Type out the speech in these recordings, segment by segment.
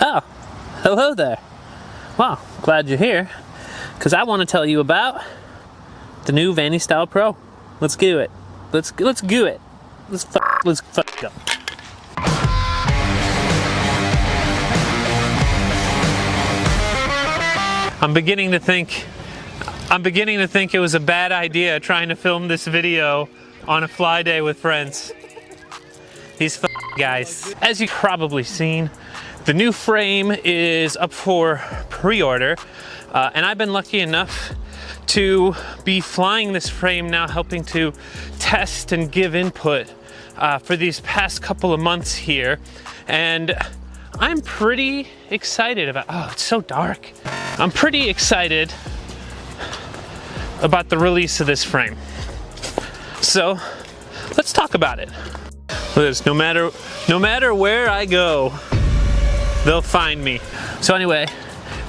Oh, hello there. Well, glad you're here, because I want to tell you about the new Vannystyle Pro. Let's do it. Let's do it. Let's go. I'm beginning to think it was a bad idea trying to film this video on a fly day with friends. These guys. As you've probably seen, the new frame is up for pre-order, and I've been lucky enough to be flying this frame now, helping to test and give input for these past couple of months here, and I'm pretty excited about, oh, it's so dark. I'm pretty excited about the release of this frame. So let's talk about it. No matter where I go, they'll find me. So anyway,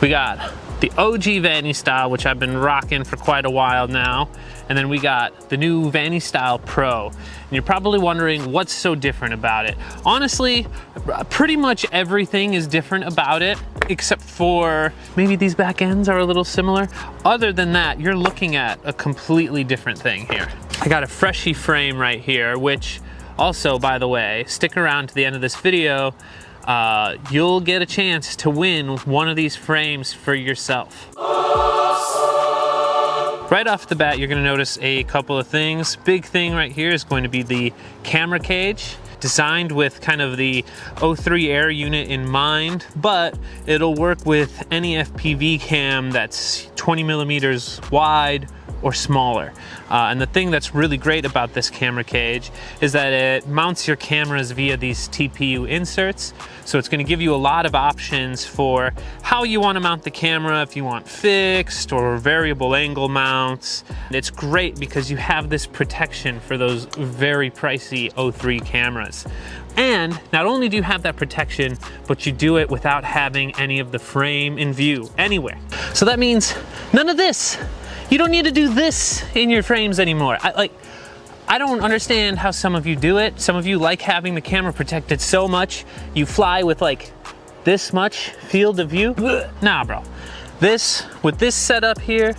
we got the OG Vannystyle, which I've been rocking for quite a while now, and then we got the new Vannystyle Pro. And you're probably wondering what's so different about it. Honestly, pretty much everything is different about it, except for maybe these back ends are a little similar. Other than that, you're looking at a completely different thing here. I got a freshie frame right here, which also, by the way, stick around to the end of this video. You'll get a chance to win one of these frames for yourself. Right off the bat, you're gonna notice a couple of things. Big thing right here is going to be the camera cage, designed with kind of the O3 air unit in mind, but it'll work with any FPV cam that's 20 millimeters wide or smaller. And the thing that's really great about this camera cage is that it mounts your cameras via these TPU inserts. So it's gonna give you a lot of options for how you wanna mount the camera, if you want fixed or variable angle mounts. And it's great because you have this protection for those very pricey O3 cameras. And not only do you have that protection, but you do it without having any of the frame in view anywhere. So that means none of this. You don't need to do this in your frames anymore. I don't understand how some of you do it. Some of you like having the camera protected so much, you fly with like this much field of view. Nah, bro. With this setup here,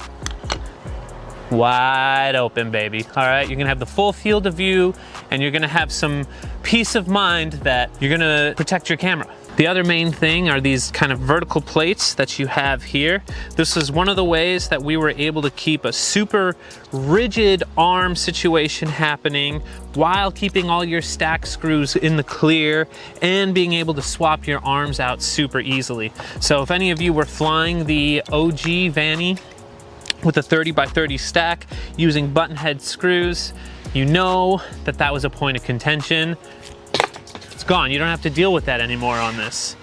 wide open, baby. All right, you're gonna have the full field of view, and you're gonna have some peace of mind that you're gonna protect your camera. The other main thing are these kind of vertical plates that you have here. This is one of the ways that we were able to keep a super rigid arm situation happening while keeping all your stack screws in the clear and being able to swap your arms out super easily. So if any of you were flying the OG Vanny with a 30x30 stack using button head screws, you know that that was a point of contention. It's gone. You don't have to deal with that anymore on this.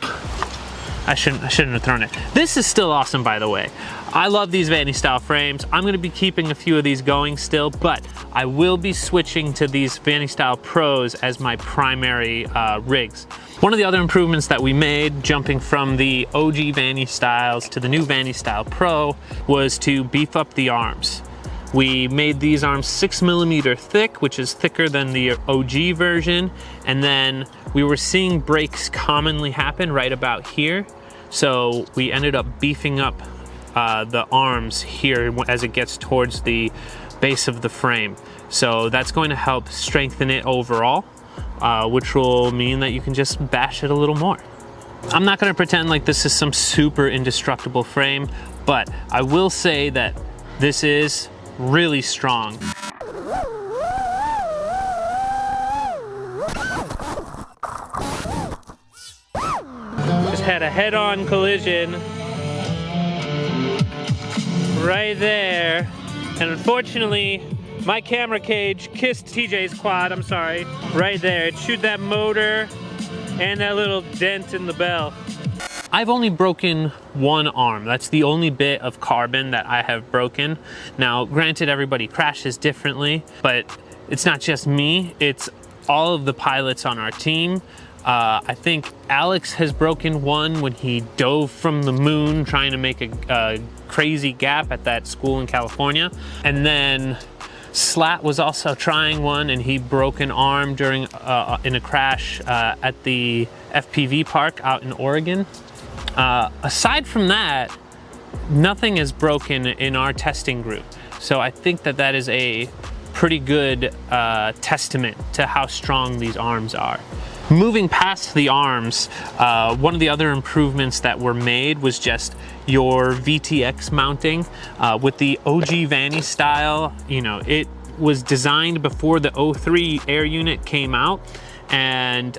I shouldn't have thrown it. This is still awesome, by the way. I love these Vannystyle frames. I'm gonna be keeping a few of these going still, but I will be switching to these Vannystyle Pros as my primary rigs. One of the other improvements that we made, jumping from the OG Vannystyles to the new Vannystyle Pro, was to beef up the arms. We made these arms 6 millimeter thick, which is thicker than the OG version. And then we were seeing breaks commonly happen right about here. So we ended up beefing up the arms here as it gets towards the base of the frame. So that's going to help strengthen it overall, which will mean that you can just bash it a little more. I'm not gonna pretend like this is some super indestructible frame, but I will say that this is really strong. Just had a head-on collision right there, and unfortunately my camera cage kissed TJ's quad, I'm sorry, right there. It chewed that motor and that little dent in the bell. I've only broken one arm. That's the only bit of carbon that I have broken. Now, granted, everybody crashes differently, but it's not just me, it's all of the pilots on our team. I think Alex has broken one when he dove from the moon trying to make a crazy gap at that school in California. And then Slat was also trying one, and he broke an arm during in a crash at the FPV park out in Oregon. Aside from that, nothing is broken in our testing group. So I think that that is a pretty good testament to how strong these arms are. Moving past the arms, one of the other improvements that were made was just your VTX mounting. With the OG Vannystyle, you know, it was designed before the 03 air unit came out, and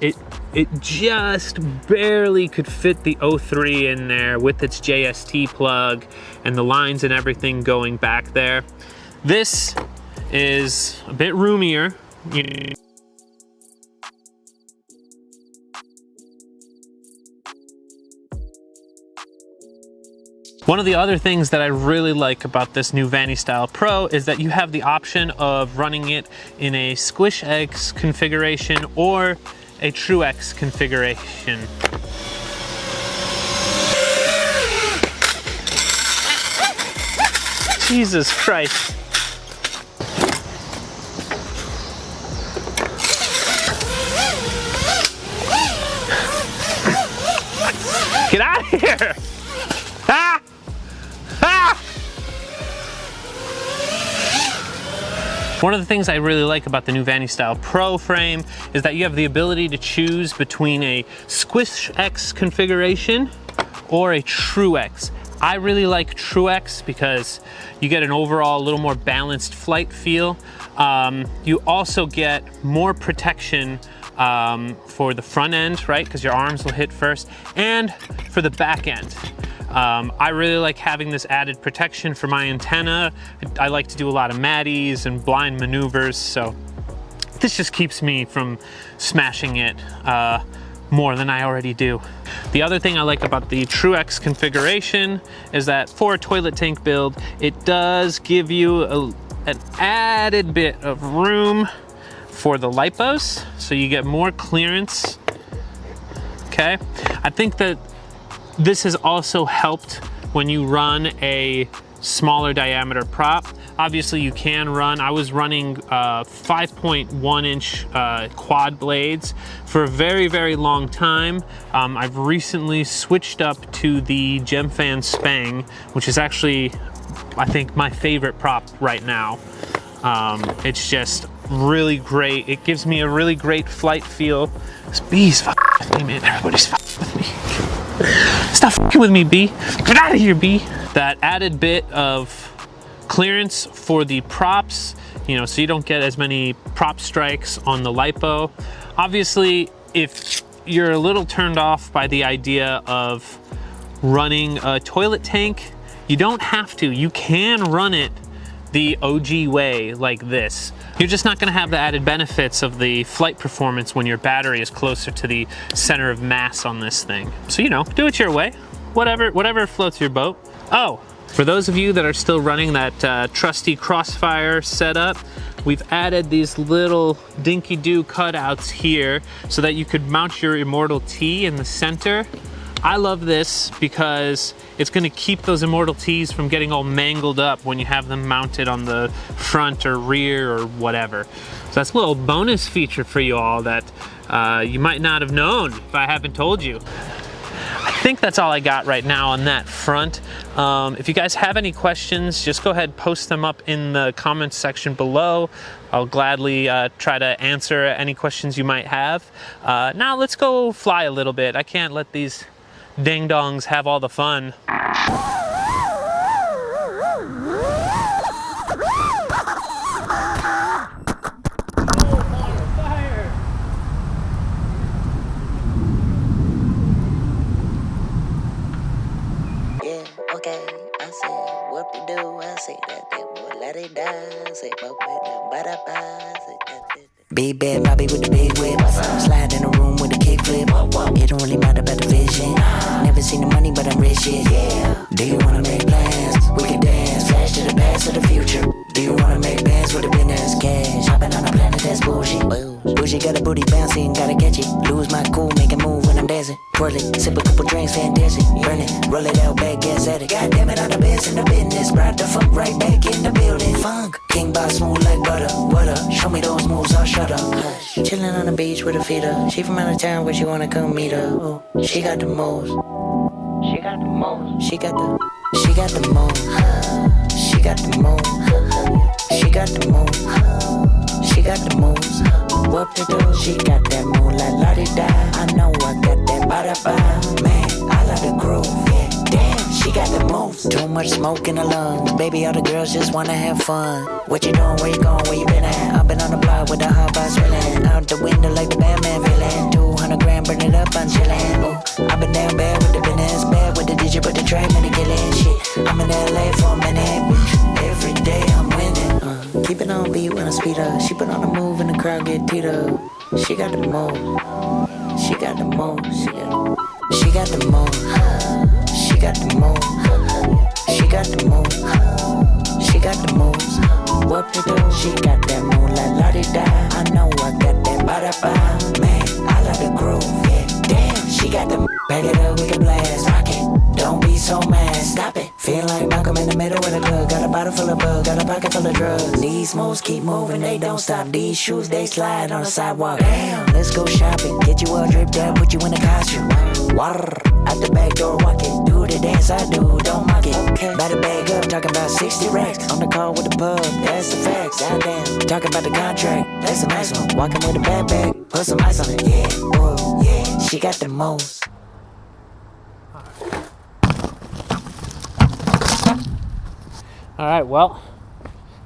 it just barely could fit the 03 in there with its JST plug and the lines and everything going back there. This is a bit roomier. One of the other things that I really like about this new Vannystyle Pro is that you have the option of running it in a Squish X configuration or a True X configuration. Jesus Christ. Get out of here! Ah! Ah! One of the things I really like about the new Vannystyle Pro frame is that you have the ability to choose between a Squish X configuration or a True X. I really like True X because you get an overall a little more balanced flight feel. You also get more protection for the front end, right? Because your arms will hit first, and for the back end. I really like having this added protection for my antenna. I like to do a lot of MADIs and blind maneuvers, so this just keeps me from smashing it more than I already do. The other thing I like about the True X configuration is that for a toilet tank build, it does give you an added bit of room for the lipos, so you get more clearance. Okay, I think that this has also helped when you run a smaller diameter prop. Obviously you can run, I was running 5.1 inch quad blades for a very, very long time. I've recently switched up to the Gemfan Sbang, which is actually, I think, my favorite prop right now. It's just really great. It gives me a really great flight feel. This bee's fucking with me, man. Everybody's fucking with me. Stop fucking with me, bee. Get out of here, bee. That added bit of clearance for the props, you know, so you don't get as many prop strikes on the lipo. Obviously, if you're a little turned off by the idea of running a toilet tank, you don't have to. You can run it the OG way like this. You're just not gonna have the added benefits of the flight performance when your battery is closer to the center of mass on this thing. So, you know, do it your way. Whatever floats your boat. Oh, for those of you that are still running that trusty Crossfire setup, we've added these little dinky-doo cutouts here so that you could mount your Immortal T in the center. I love this because it's gonna keep those Immortal T's from getting all mangled up when you have them mounted on the front or rear or whatever. So that's a little bonus feature for you all that you might not have known if I haven't told you. I think that's all I got right now on that front. If you guys have any questions, just go ahead and post them up in the comments section below. I'll gladly try to answer any questions you might have. Now let's go fly a little bit. I can't let these ding-dongs have all the fun. Okay, I said, what to do? I say that boy, let it die. Say, big bad Bobby with the big whip. Slide in the room with a kickflip. It don't really matter about the vision. Never seen the money, but I'm rich, yeah. Do you wanna make plans? We can dance, flash to the past or the future. Do you wanna make bands with the business cash? Hopping on a planet that's bougie. Bougie got a booty bouncing. feeling, gotta catch it. Lose my cool, make a move when I'm dancing. Twirl it, sip a couple drinks, fantastic. Burn it, roll it out, back, gas at it. God damn it, I'm the best in the business. Brought the funk right back in the building. Funk, king boss smooth like butter. What up? Show me those moves, I'll shut up. Hush. Chillin' on the beach with her feet up. She from out of town, where she wanna come meet her. Oh, she got the moves. She got the moves. She got the moves. She got the moves. She got the moves. She got the moves. What to do? She got that move like la-di-da. I know I got that ba-da-ba. Man, I love the groove. Yeah, damn, she got the moves. Too much smoke in the lungs. Baby, all the girls just wanna have fun. What you doing? Where you going? Where you been at? I've been on the block with the hot box feeling. Out the window like the Batman villain. 200 grand, burn it up, I'm chillin'. Ooh, I've been down bad with the business, bad with the DJ, but the track, man, the killing shit. I'm in LA for a minute, bitch. Every day I'm winning. Keep it on beat when I speed up. She put on the move and the crowd get teed up. She got the move. She got the move. She got the move. She got the move. She got the move. She got the moves. What to do? She got that move like la-di-da. I know I got that ba-da-ba. Man, I love the groove. Yeah, damn, she got the. Back it up, we can blast. Rock it. Don't be so mad. Stop it. Feel like Malcolm in the middle with a plug. Got a bottle full of bug, got a pocket full of drugs. These moves keep moving, they don't stop. These shoes, they slide on the sidewalk. Damn, let's go shopping. Get you all dripped up, put you in a costume. Water, out the back door, walk it. Do the dance I do, don't mock it. Okay. Back the bag up, talking about 60 racks. On the call with the pub, that's the facts. Goddamn, talking about the contract, that's a nice one. Walking with a backpack, put some ice on it. Yeah, whoa, yeah, she got the moves. All right, well,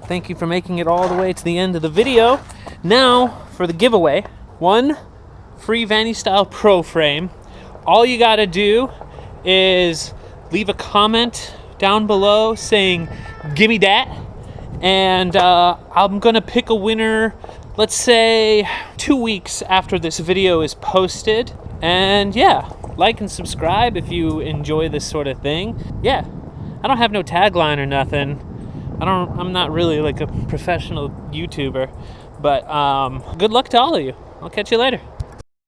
thank you for making it all the way to the end of the video. Now, for the giveaway, 1 free Vannystyle Pro frame. All you gotta do is leave a comment down below saying, gimme that, and I'm gonna pick a winner, let's say 2 weeks after this video is posted. And yeah, like and subscribe if you enjoy this sort of thing. Yeah. I don't have no tagline or nothing. I'm not really like a professional YouTuber, but good luck to all of you. I'll catch you later.